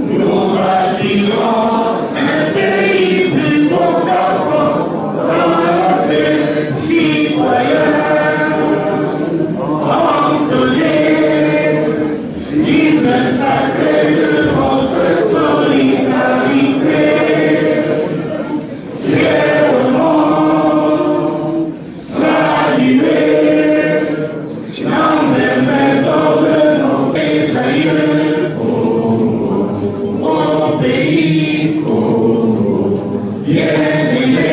nous bâtirons un pays plus beau qu'avant, dans la paix citoyenne. Entonner l'hymne sacré de notre solidarité. Fièrement saluer dans les méthodes de nos aïeux. Au pays, bien-aimé,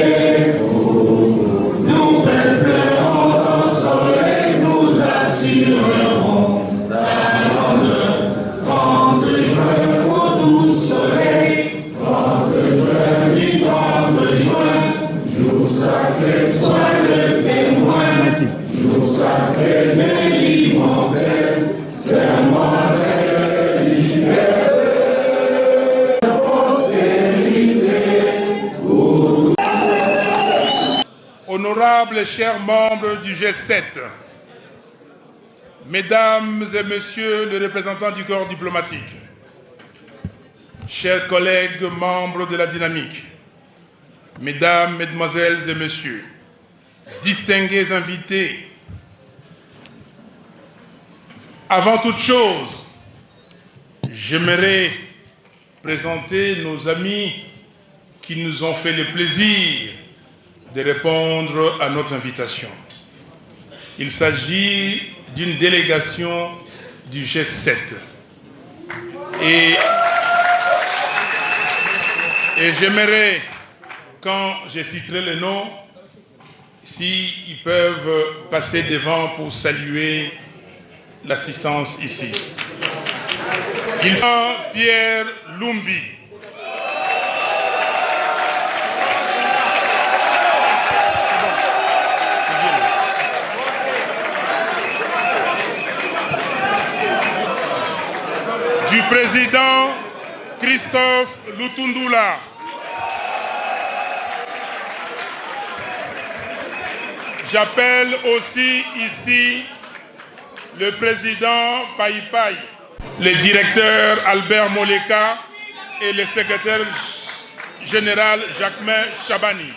nous peuplerons ton soleil, nous assurerons ta grande 30 juin, au doux soleil, 30 juin, du 30 juin, jour sacré, sois le témoin, jour sacré, mais l'immortel, serment de liberté. Honorables chers membres du G7, Mesdames et Messieurs les représentants du corps diplomatique, chers collègues membres de la dynamique, Mesdames, Mesdemoiselles et Messieurs, distingués invités, avant toute chose, j'aimerais présenter nos amis qui nous ont fait le plaisir de répondre à notre invitation. Il s'agit d'une délégation du G7. Et j'aimerais, quand je citerai le nom, s'ils peuvent passer devant pour saluer l'assistance ici. Ils sont Pierre Lumbi, du président Christophe Lutundula, j'appelle aussi ici le président Païpaï, le directeur Albert Moleka et le secrétaire général Jacquemin Chabani.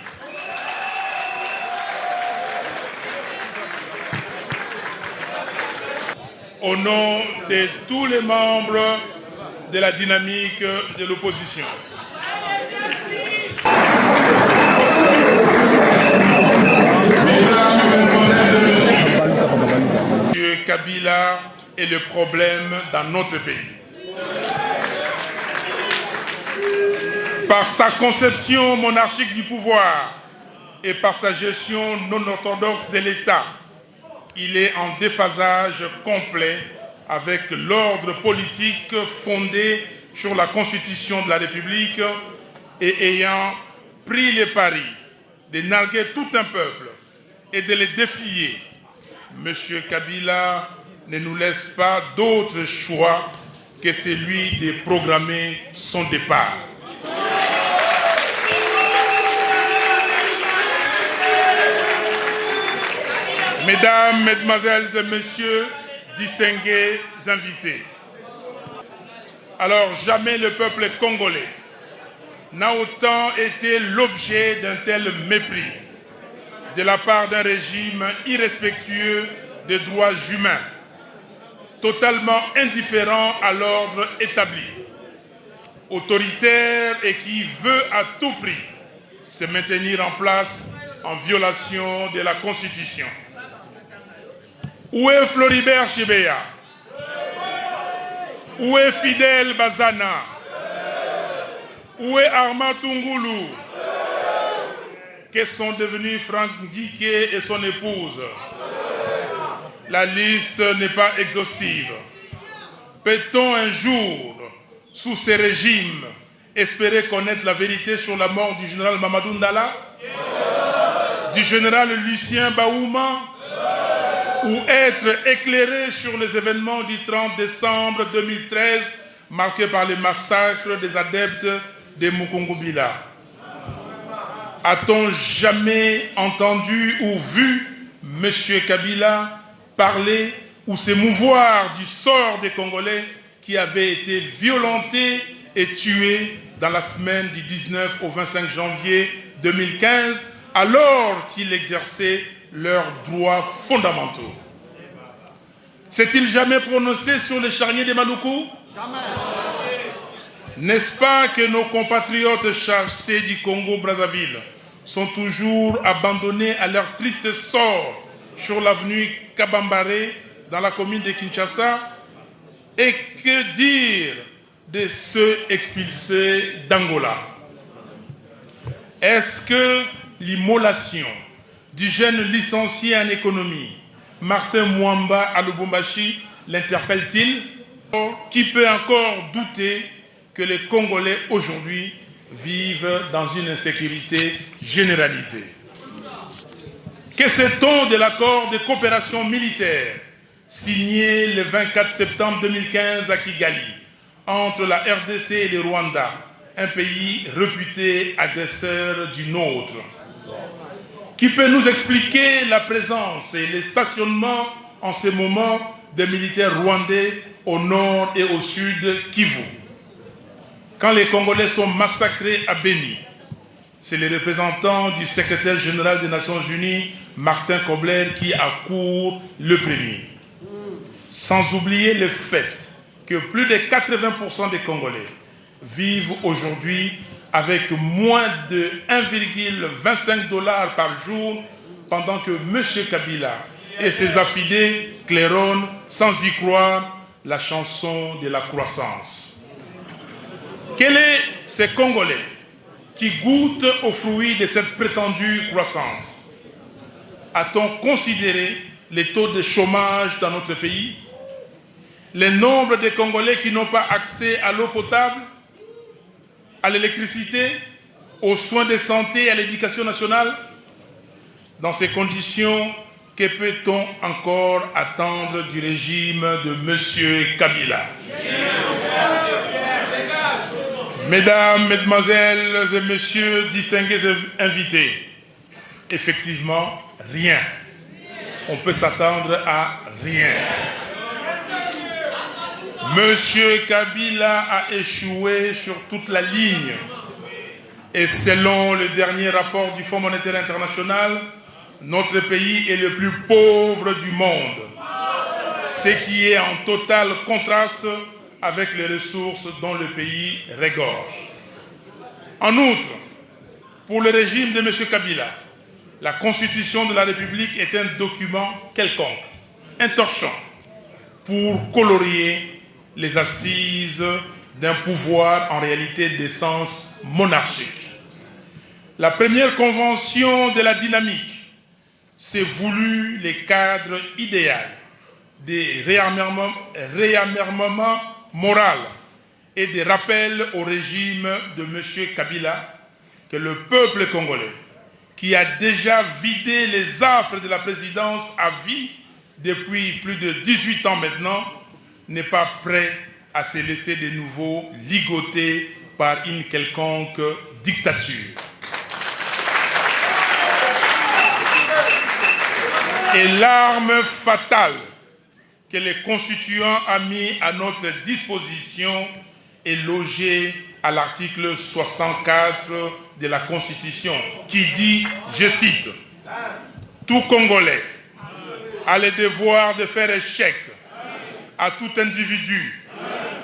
Au nom de tous les membres de la dynamique de l'opposition. M. Kabila est le problème dans notre pays. Par sa conception monarchique du pouvoir et par sa gestion non orthodoxe de l'État, il est en déphasage complet avec l'ordre politique fondé sur la Constitution de la République et ayant pris le pari de narguer tout un peuple et de le défier. M. Kabila ne nous laisse pas d'autre choix que celui de programmer son départ. Mesdames, Mesdemoiselles et Messieurs, distingués invités. Alors, jamais le peuple congolais n'a autant été l'objet d'un tel mépris de la part d'un régime irrespectueux des droits humains, totalement indifférent à l'ordre établi, autoritaire et qui veut à tout prix se maintenir en place en violation de la Constitution. Où est Floribert Chebeya? Où est Fidel Bazana? Où est Armand Tungulu? Que sont devenus Franck Ndiké et son épouse? La liste n'est pas exhaustive. Peut-on un jour, sous ces régimes, espérer connaître la vérité sur la mort du général Mamadou Ndala, du général Lucien Baouma, ou être éclairé sur les événements du 30 décembre 2013 marqués par le massacre des adeptes de Mukungubila? A-t-on jamais entendu ou vu M. Kabila parler ou s'émouvoir du sort des Congolais qui avaient été violentés et tués dans la semaine du 19 au 25 janvier 2015, alors qu'ils exerçaient leurs droits fondamentaux. S'est-il jamais prononcé sur les charniers des Maluku? Jamais. N'est-ce pas que nos compatriotes chassés du Congo-Brazzaville sont toujours abandonnés à leur triste sort sur l'avenue Kabambare dans la commune de Kinshasa? Et que dire de ceux expulsés d'Angola? Est-ce que l'immolation du jeune licencié en économie, Martin Mwamba à Lubumbashi, l'interpelle-t-il? Qui peut encore douter que les Congolais aujourd'hui vivent dans une insécurité généralisée? Que sait-on de l'accord de coopération militaire signé le 24 septembre 2015 à Kigali entre la RDC et le Rwanda, un pays réputé agresseur du nôtre? Qui peut nous expliquer la présence et les stationnements en ce moment des militaires rwandais au nord et au sud Kivu? Quand les Congolais sont massacrés à Béni, c'est le représentant du secrétaire général des Nations Unies, Martin Kobler, qui accourt le premier. Sans oublier le fait que plus de 80% des Congolais vivent aujourd'hui avec moins de 1,25 $ par jour, pendant que M. Kabila et ses affidés claironnent, sans y croire, la chanson de la croissance. Quels sont ces Congolais qui goûtent aux fruits de cette prétendue croissance? A-t-on considéré les taux de chômage dans notre pays? Le nombre de Congolais qui n'ont pas accès à l'eau potable, à l'électricité, aux soins de santé et à l'éducation nationale? Dans ces conditions, que peut-on encore attendre du régime de M. Kabila? Mesdames, Mesdemoiselles et Messieurs, distingués invités, effectivement, rien. On peut s'attendre à rien. Monsieur Kabila a échoué sur toute la ligne. Et selon le dernier rapport du Fonds monétaire international, notre pays est le plus pauvre du monde, ce qui est en total contraste avec les ressources dont le pays regorge. En outre, pour le régime de M. Kabila, la Constitution de la République est un document quelconque, un torchon, pour colorier les assises d'un pouvoir en réalité d'essence monarchique. La première convention de la dynamique s'est voulu le cadre idéal des réarmements moral et des rappels au régime de M. Kabila que le peuple congolais, qui a déjà vidé les affres de la présidence à vie depuis plus de 18 ans maintenant, n'est pas prêt à se laisser de nouveau ligoter par une quelconque dictature. Et l'arme fatale que les constituants ont mis à notre disposition est logée à l'article 64 de la Constitution, qui dit, je cite, « Tout Congolais a le devoir de faire échec à tout individu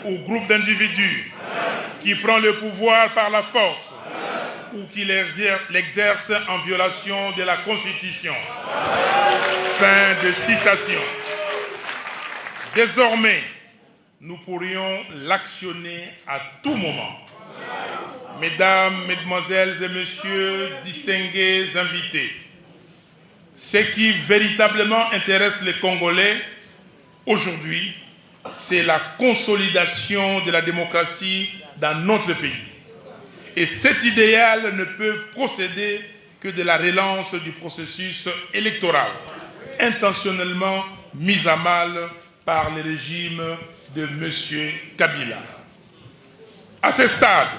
ou groupe d'individus qui prend le pouvoir par la force ou qui l'exerce en violation de la Constitution. » Fin de citation. Désormais, nous pourrions l'actionner à tout moment. Mesdames, Mesdemoiselles et Messieurs, distingués invités, ce qui véritablement intéresse les Congolais aujourd'hui, c'est la consolidation de la démocratie dans notre pays. Et cet idéal ne peut procéder que de la relance du processus électoral, intentionnellement mis à mal par le régime de M. Kabila. À ce stade,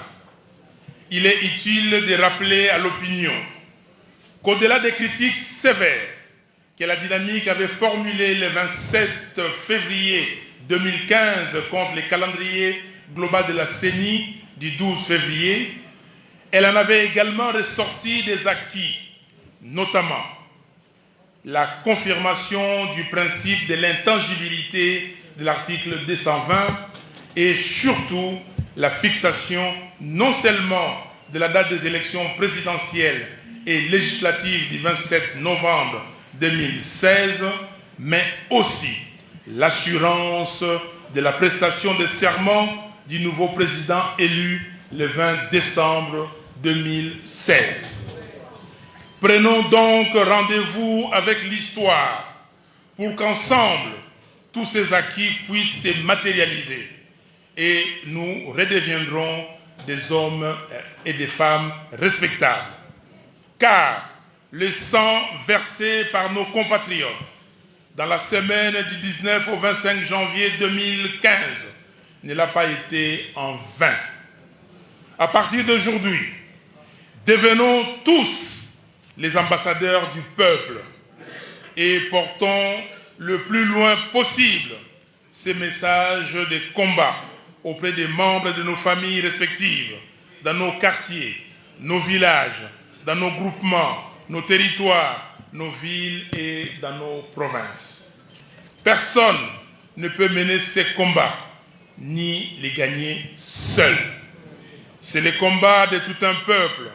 il est utile de rappeler à l'opinion qu'au-delà des critiques sévères que la dynamique avait formulées le 27 février 2015 contre le calendrier global de la CENI du 12 février, elle en avait également ressorti des acquis, notamment la confirmation du principe de l'intangibilité de l'article 220 et surtout la fixation non seulement de la date des élections présidentielles et législatives du 27 novembre 2016, mais aussi l'assurance de la prestation de serment du nouveau président élu le 20 décembre 2016. Prenons donc rendez-vous avec l'histoire pour qu'ensemble, tous ces acquis puissent se matérialiser et nous redeviendrons des hommes et des femmes respectables. Car le sang versé par nos compatriotes dans la semaine du 19 au 25 janvier 2015 ne l'a pas été en vain. À partir d'aujourd'hui, devenons tous les ambassadeurs du peuple et portons le plus loin possible ces messages de combat auprès des membres de nos familles respectives, dans nos quartiers, nos villages, dans nos groupements, nos territoires, nos villes et dans nos provinces. Personne ne peut mener ces combats ni les gagner seul. C'est le combat de tout un peuple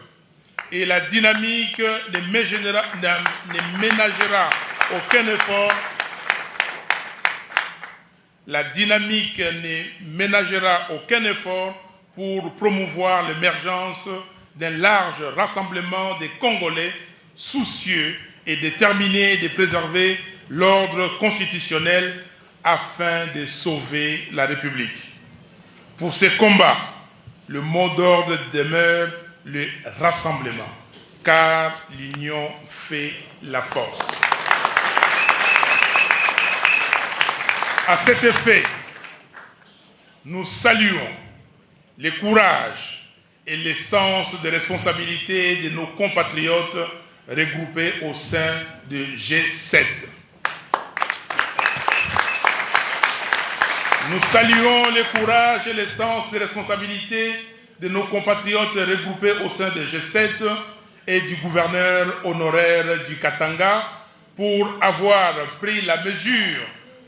et la dynamique ne ménagera aucun effort. La dynamique ne ménagera aucun effort pour promouvoir l'émergence d'un large rassemblement des Congolais soucieux et déterminés de préserver l'ordre constitutionnel afin de sauver la République. Pour ces combats, le mot d'ordre demeure le rassemblement, car l'union fait la force. À cet effet, nous saluons le courage et le sens de responsabilité de nos compatriotes regroupés au sein de G7. Nous saluons le courage et le sens de responsabilité de nos compatriotes regroupés au sein de G7 et du gouverneur honoraire du Katanga pour avoir pris la mesure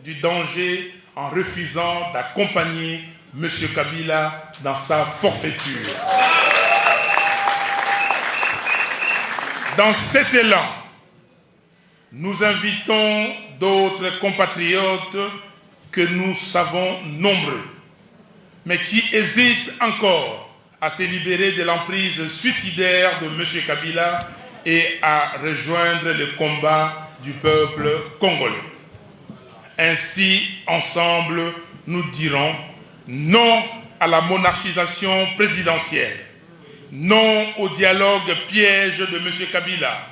du danger en refusant d'accompagner M. Kabila dans sa forfaiture. Dans cet élan, nous invitons d'autres compatriotes que nous savons nombreux, mais qui hésitent encore à se libérer de l'emprise suicidaire de M. Kabila et à rejoindre le combat du peuple congolais. Ainsi, ensemble, nous dirons non à la monarchisation présidentielle, non au dialogue piège de M. Kabila,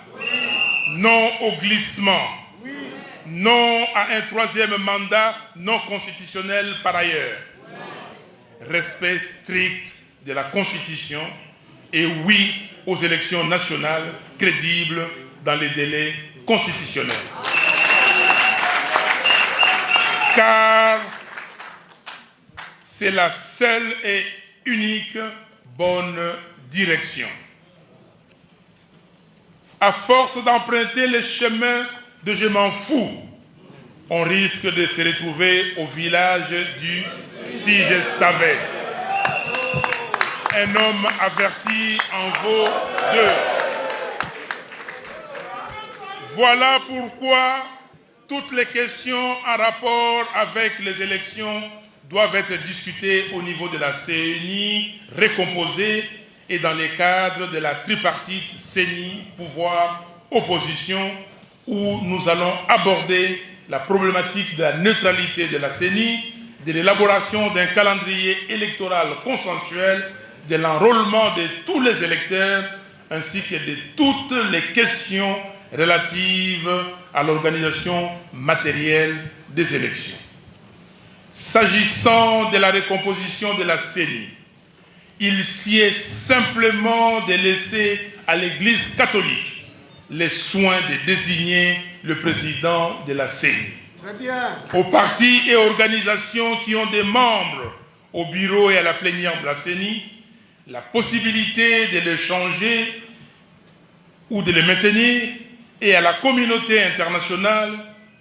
non au glissement, non à un troisième mandat non constitutionnel par ailleurs, respect strict de la Constitution et oui aux élections nationales crédibles dans les délais constitutionnels. Car c'est la seule et unique bonne direction. À force d'emprunter le chemin de je m'en fous, on risque de se retrouver au village du si je savais. Un homme averti en vaut deux. Voilà pourquoi toutes les questions en rapport avec les élections doivent être discutées au niveau de la CENI recomposée et dans le cadre de la tripartite CENI, pouvoir, opposition, où nous allons aborder la problématique de la neutralité de la CENI, de l'élaboration d'un calendrier électoral consensuel, de l'enrôlement de tous les électeurs, ainsi que de toutes les questions relatives à l'organisation matérielle des élections. S'agissant de la recomposition de la CENI, il sied simplement de laisser à l'Église catholique les soins de désigner le président de la CENI. Aux partis et organisations qui ont des membres au bureau et à la plénière de la CENI, la possibilité de les changer ou de les maintenir, et à la communauté internationale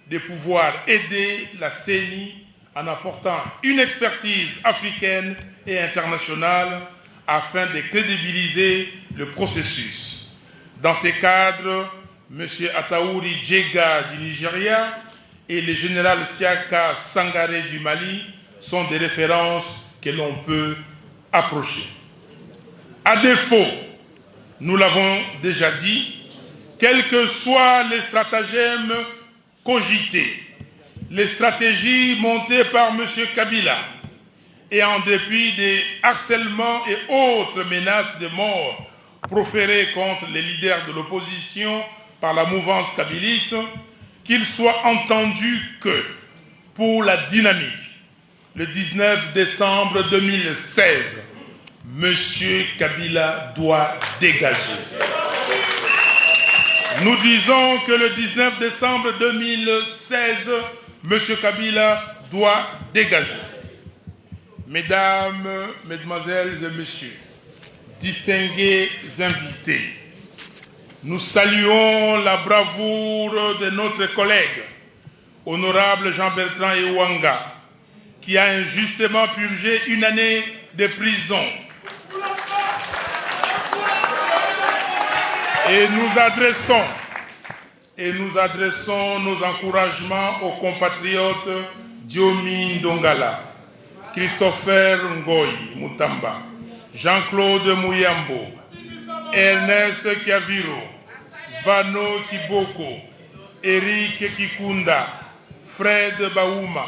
de pouvoir aider la CENI en apportant une expertise africaine et internationale afin de crédibiliser le processus. Dans ces cadres, M. Ataouri Djega du Nigeria et le général Siaka Sangaré du Mali sont des références que l'on peut approcher. À défaut, nous l'avons déjà dit, quels que soient les stratagèmes cogités, les stratégies montées par M. Kabila, et en dépit des harcèlements et autres menaces de mort proférées contre les leaders de l'opposition par la mouvance kabiliste, qu'il soit entendu que, pour la dynamique, le 19 décembre 2016, M. Kabila doit dégager. Nous disons que le 19 décembre 2016, M. Kabila doit dégager. Mesdames, Mesdemoiselles et Messieurs, distingués invités, nous saluons la bravoure de notre collègue, honorable Jean-Bertrand Ewanga, qui a injustement purgé une année de prison. Et nous adressons nos encouragements aux compatriotes Diomi Ndongala, Christopher Ngoy Mutamba, Jean-Claude Mouyambo, Ernest Kiaviro, Vano Kiboko, Eric Kikunda, Fred Baouma,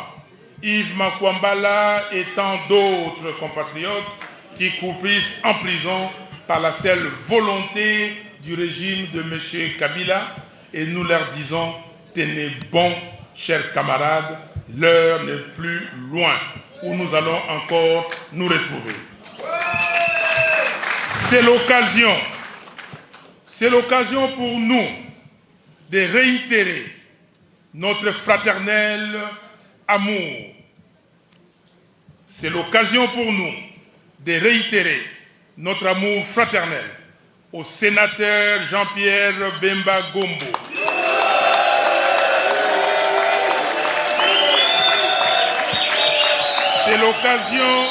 Yves Makwambala et tant d'autres compatriotes qui croupissent en prison par la seule volonté du régime de M. Kabila, et nous leur disons, tenez bon, chers camarades, l'heure n'est plus loin où nous allons encore nous retrouver. C'est l'occasion pour nous de réitérer notre fraternel amour. C'est l'occasion pour nous de réitérer notre amour fraternel au sénateur Jean-Pierre Bemba Gombo. C'est l'occasion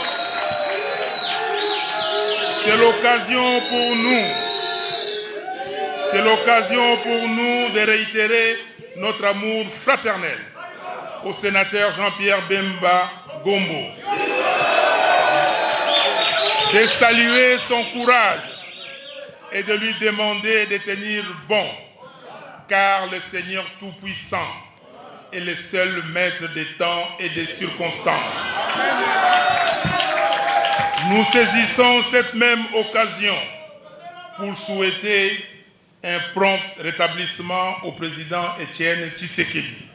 pour nous de réitérer notre amour fraternel au sénateur Jean-Pierre Bemba Gombo, de saluer son courage et de lui demander de tenir bon, car le Seigneur Tout-Puissant est le seul maître des temps et des circonstances. Nous saisissons cette même occasion pour souhaiter un prompt rétablissement au président Étienne Tshisekedi.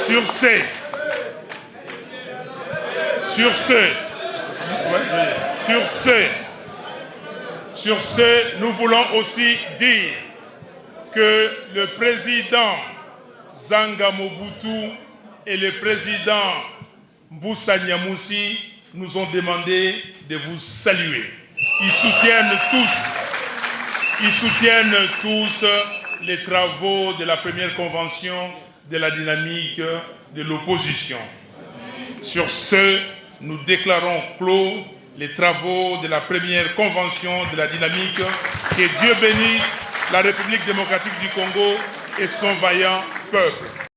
Sur ce, nous voulons aussi dire que le président Zanga Mobutu et le président Mbusa Nyamusi nous ont demandé de vous saluer. Ils soutiennent tous les travaux de la première convention de la dynamique de l'opposition. Sur ce, nous déclarons clos les travaux de la première convention de la dynamique. Que Dieu bénisse la République démocratique du Congo et son vaillant peuple.